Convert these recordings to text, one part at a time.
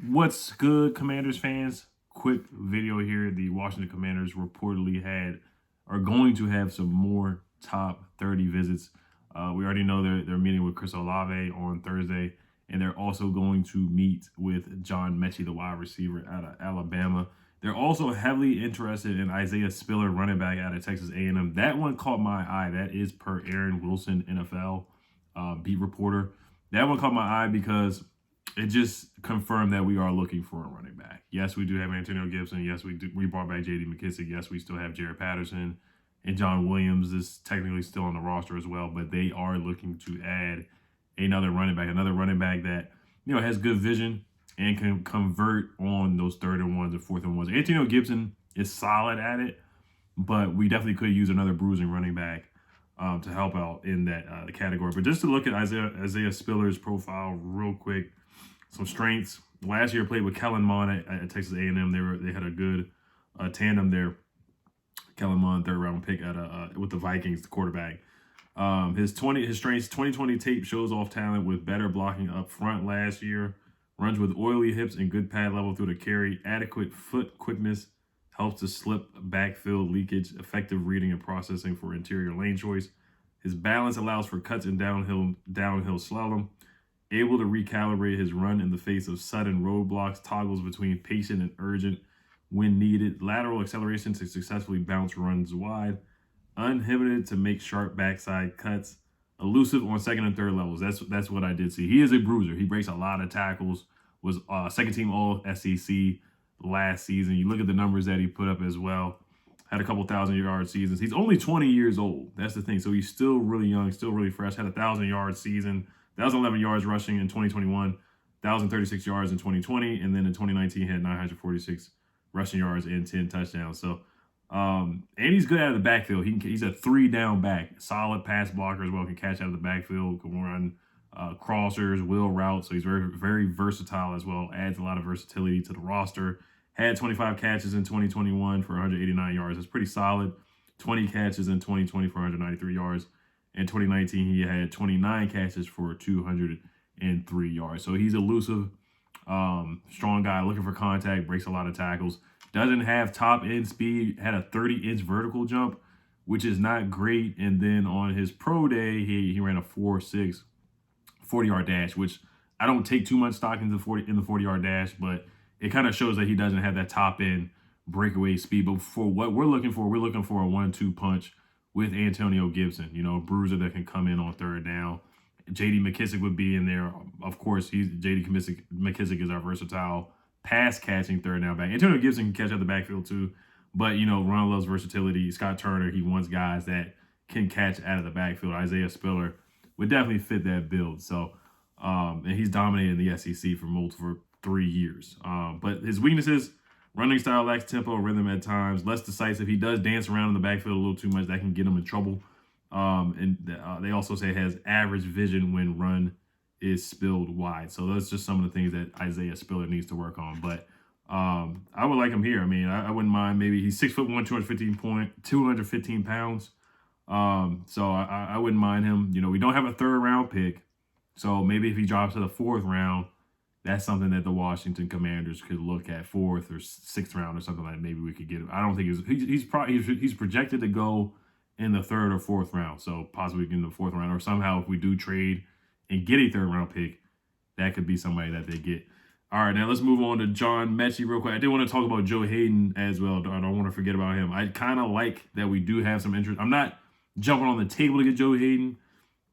What's good, Commanders fans? Quick video here. The Washington Commanders reportedly are going to have some more top 30 visits. We already know they're meeting with Chris Olave on Thursday, and they're also going to meet with John Metchie, the wide receiver out of Alabama. They're also heavily interested in Isaiah Spiller, running back out of Texas A&M. That one caught my eye. That is per Aaron Wilson, NFL beat reporter. That one caught my eye because it just confirmed that we are looking for a running back. Yes, we do have Antonio Gibson. Yes, we brought back J.D. McKissick. Yes, we still have Jared Patterson, and John Williams is technically still on the roster as well. But they are looking to add another running back that has good vision and can convert on those third and ones and fourth and ones. Antonio Gibson is solid at it, but we definitely could use another bruising running back to help out in that category. But just to look at Isaiah Spiller's profile real quick. Some strengths. Last year played with Kellen Mond at Texas A&M. They had a good tandem there. Kellen Mond, third round pick with the Vikings, the quarterback. His strengths 2020 tape shows off talent with better blocking up front last year. Runs with oily hips and good pad level through the carry. Adequate foot quickness helps to slip backfield leakage. Effective reading and processing for interior lane choice. His balance allows for cuts and downhill slalom. Able to recalibrate his run in the face of sudden roadblocks, toggles between patient and urgent when needed, lateral acceleration to successfully bounce runs wide, uninhibited to make sharp backside cuts, elusive on second and third levels. That's what I did see. He is a bruiser. He breaks a lot of tackles, was second team All SEC last season. You look at the numbers that he put up as well. Had a couple 1,000-yard seasons. He's only 20 years old. That's the thing. So he's still really young, still really fresh. Had a 1,000-yard season. 1,011 yards rushing in 2021, 1,036 yards in 2020, and then in 2019 had 946 rushing yards and 10 touchdowns. So, and he's good out of the backfield. He's a 3-down back, solid pass blocker as well. Can catch out of the backfield, can run crossers, wheel routes. So he's very, very versatile as well. Adds a lot of versatility to the roster. Had 25 catches in 2021 for 189 yards. That's pretty solid. 20 catches in 2020 for 193 yards. In 2019, he had 29 catches for 203 yards. So he's elusive, strong guy, looking for contact, breaks a lot of tackles. Doesn't have top end speed, had a 30-inch vertical jump, which is not great. And then on his pro day, he ran a 4.6 40-yard dash, which I don't take too much stock in the 40-yard dash, but it kind of shows that he doesn't have that top end breakaway speed. But for what we're looking for a 1-2 punch with Antonio Gibson, a bruiser that can come in on third down. J.D. McKissick would be in there. Of course, J.D. McKissick is our versatile pass-catching third down back. Antonio Gibson can catch out the backfield too, but, Ron loves versatility. Scott Turner, he wants guys that can catch out of the backfield. Isaiah Spiller would definitely fit that build. So, and he's dominated the SEC for 3 years. But his weaknesses, running style lacks tempo, rhythm at times, less decisive. He does dance around in the backfield a little too much. That can get him in trouble. They also say has average vision when run is spilled wide. So that's just some of the things that Isaiah Spiller needs to work on. But I would like him here. I mean, I wouldn't mind. Maybe he's 6'1", 215 pounds. So I wouldn't mind him. We don't have a third round pick. So maybe if he drops to the fourth round, that's something that the Washington Commanders could look at, fourth or sixth round or something like that. Maybe we could get him. I don't think he's projected to go in the third or fourth round. So possibly in the fourth round, or somehow if we do trade and get a third round pick, that could be somebody that they get. All right, now let's move on to John Metchie real quick. I did want to talk about Joe Haden as well. I don't want to forget about him. I kind of like that we do have some interest. I'm not jumping on the table to get Joe Haden,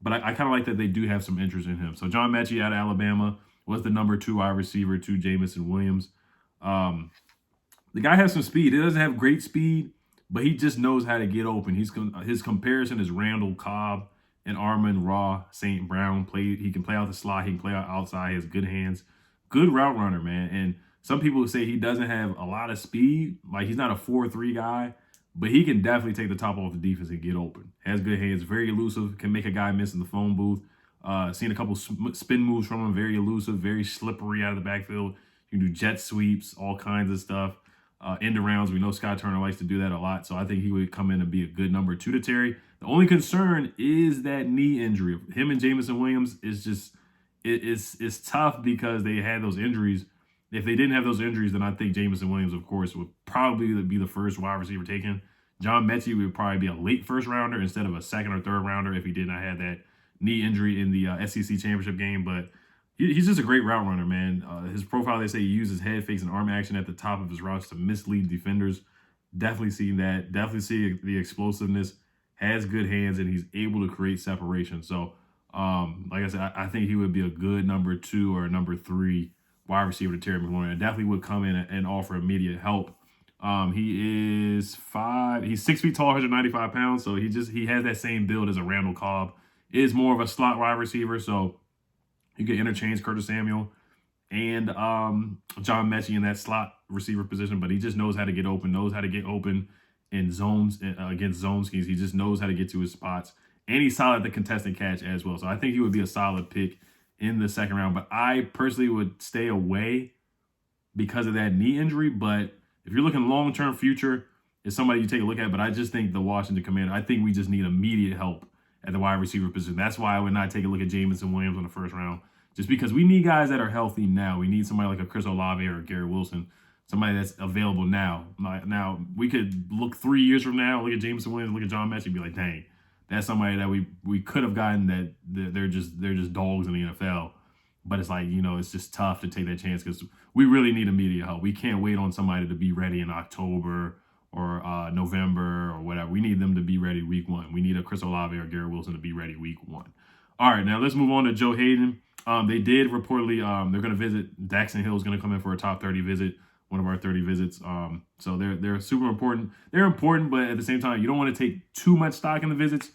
but I kind of like that they do have some interest in him. So John Metchie out of Alabama was the number 2 wide receiver to Jamison Williams. The guy has some speed. He doesn't have great speed, but he just knows how to get open. His comparison is Randall Cobb and Amon-Ra St. Brown. He can play out the slot. He can play out outside. He has good hands. Good route runner, man. And some people say he doesn't have a lot of speed. Like, he's not a 4.3 guy, but he can definitely take the top off the defense and get open. Has good hands. Very elusive. Can make a guy miss in the phone booth. Seen a couple spin moves from him. Very elusive. Very slippery out of the backfield. You can do jet sweeps. All kinds of stuff. End arounds. We know Scott Turner likes to do that a lot. So I think he would come in and be a good number 2 to Terry. The only concern is that knee injury. Him and Jamison Williams is just, it's tough because they had those injuries if they didn't have those injuries, then I think Jameson Williams, of course, would probably be the first wide receiver taken. John Metchie would probably be a late first rounder instead of a second or third rounder if he did not have that knee injury in the SEC championship game. But he's just a great route runner, man. His profile, they say he uses head fakes and arm action at the top of his routes to mislead defenders. Definitely see that. Definitely see the explosiveness. Has good hands, and he's able to create separation. So, like I said, I think he would be a good number 2 or number 3 wide receiver to Terry McLaurin. And definitely would come in and offer immediate help. He's 6 feet tall, 195 pounds. So he has that same build as a Randall Cobb. Is more of a slot wide receiver. So you can interchange Curtis Samuel and John Metchie in that slot receiver position, but he just knows how to get open, in zones, against zone schemes. He just knows how to get to his spots, and he's solid at the contested catch as well. So I think he would be a solid pick in the second round, but I personally would stay away because of that knee injury. But if you're looking long-term future, it's somebody you take a look at, but I just think the Washington Commanders, I think we just need immediate help at the wide receiver position. That's why I would not take a look at Jameson Williams in the first round, just because we need guys that are healthy now. We need somebody like a Chris Olave or Garrett Wilson, somebody that's available now. Now, we could look 3 years from now, look at Jameson Williams, look at John Metchie, and be like, dang, that's somebody that we could have gotten that they're just dogs in the NFL. But it's like, it's just tough to take that chance because we really need immediate help. We can't wait on somebody to be ready in October or November or whatever. We need them to be ready week 1. We need a Chris Olave or Garrett Wilson to be ready week 1. All right, now let's move on to Joe Haden. They did reportedly, they're going to visit. Daxton Hill is going to come in for a top 30 visit, one of our 30 visits. So they're super important. They're important, but at the same time, you don't want to take too much stock in the visits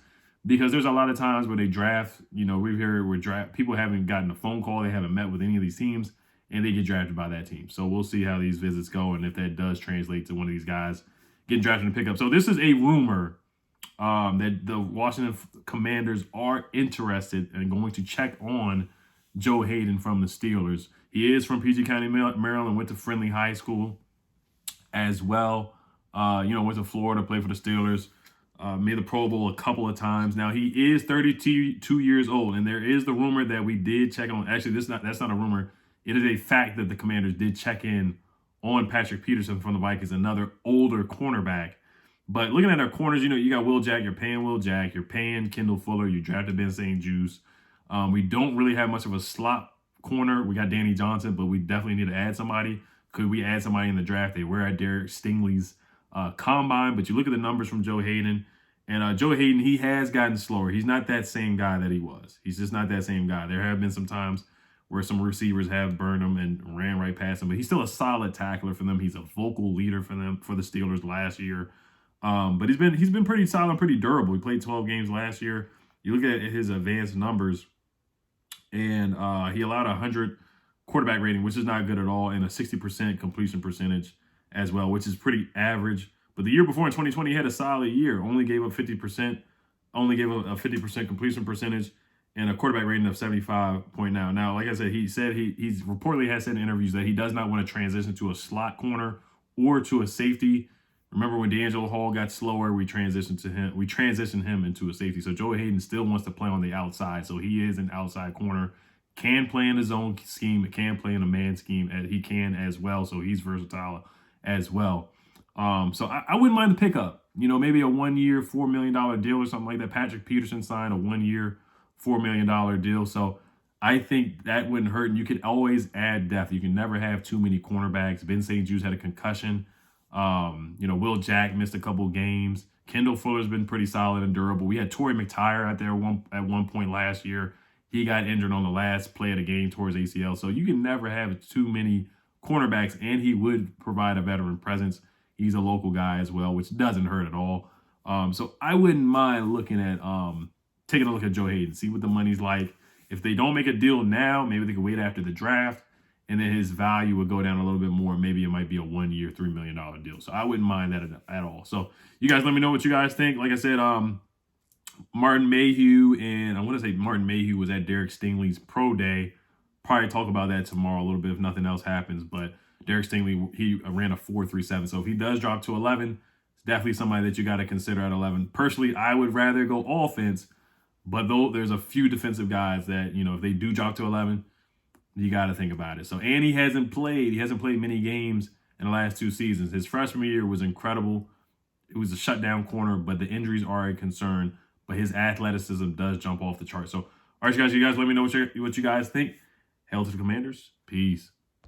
because there's a lot of times where they draft, we've heard where people haven't gotten a phone call, they haven't met with any of these teams, and they get drafted by that team. So we'll see how these visits go and if that does translate to one of these guys getting drafted in pickup. So this is a rumor that the Washington Commanders are interested and going to check on Joe Haden from the Steelers. He is from PG County, Maryland, went to Friendly High School as well. Went to Florida, played for the Steelers, made the Pro Bowl a couple of times. Now, he is 32 years old, and there is the rumor that we did check on. Actually, that's not a rumor. It is a fact that the Commanders did check in on Patrick Peterson from the Vikings, another older cornerback. But looking at our corners, you got Will Jack. You're paying Will Jack. You're paying Kendall Fuller. You drafted Ben St. Juice. We don't really have much of a slot corner. We got Danny Johnson, but we definitely need to add somebody. Could we add somebody in the draft? They were at Derek Stingley's combine, but you look at the numbers from Joe Haden, and Joe Haden, he has gotten slower. He's not that same guy that he was. He's just not that same guy. There have been some times where some receivers have burned him and ran right past him, but he's still a solid tackler for them. He's a vocal leader for them, for the Steelers last year. But he's been pretty solid, pretty durable. He played 12 games last year. You look at his advanced numbers, and he allowed 100 quarterback rating, which is not good at all, and a 60% completion percentage as well, which is pretty average. But the year before in 2020, he had a solid year. Only gave up 50%, only gave up a 50% completion percentage, and a quarterback rating of 75.9. Now, like I said, he's reportedly has said in interviews that he does not want to transition to a slot corner or to a safety. Remember when D'Angelo Hall got slower, we transitioned him into a safety. So Joe Haden still wants to play on the outside. So he is an outside corner, can play in his own scheme, can play in a man scheme, and he can as well. So he's versatile as well. So I wouldn't mind the pickup. Maybe a 1 year, $4 million deal or something like that. Patrick Peterson signed a 1 year, $4 million deal. So I think that wouldn't hurt. And you could always add depth. You can never have too many cornerbacks. Ben St. Juice had a concussion. Will Jack missed a couple games. Kendall Fuller's been pretty solid and durable. We had Torrey McTyer out there at one point last year. He got injured on the last play of the game towards ACL. So you can never have too many cornerbacks, and he would provide a veteran presence. He's a local guy as well, which doesn't hurt at all. So I wouldn't mind looking at taking a look at Joe Haden, see what the money's like. If they don't make a deal now, maybe they can wait after the draft, and then his value would go down a little bit more. Maybe it might be a 1 year, $3 million deal. So I wouldn't mind that at all. So you guys let me know what you guys think. Like I said, Martin Mayhew, and I want to say Martin Mayhew was at Derek Stingley's pro day. Probably talk about that tomorrow a little bit if nothing else happens. But Derek Stingley, he ran a 4.37. So if he does drop to 11, it's definitely somebody that you got to consider at 11. Personally, I would rather go offense. But though there's a few defensive guys that, if they do drop to 11, You got to think about it. So, and he hasn't played many games in the last 2 seasons. His freshman year was incredible. It was a shutdown corner, but the injuries are a concern. But his athleticism does jump off the chart. So, all right, you guys let me know what you guys think. Hail to the Commanders. Peace.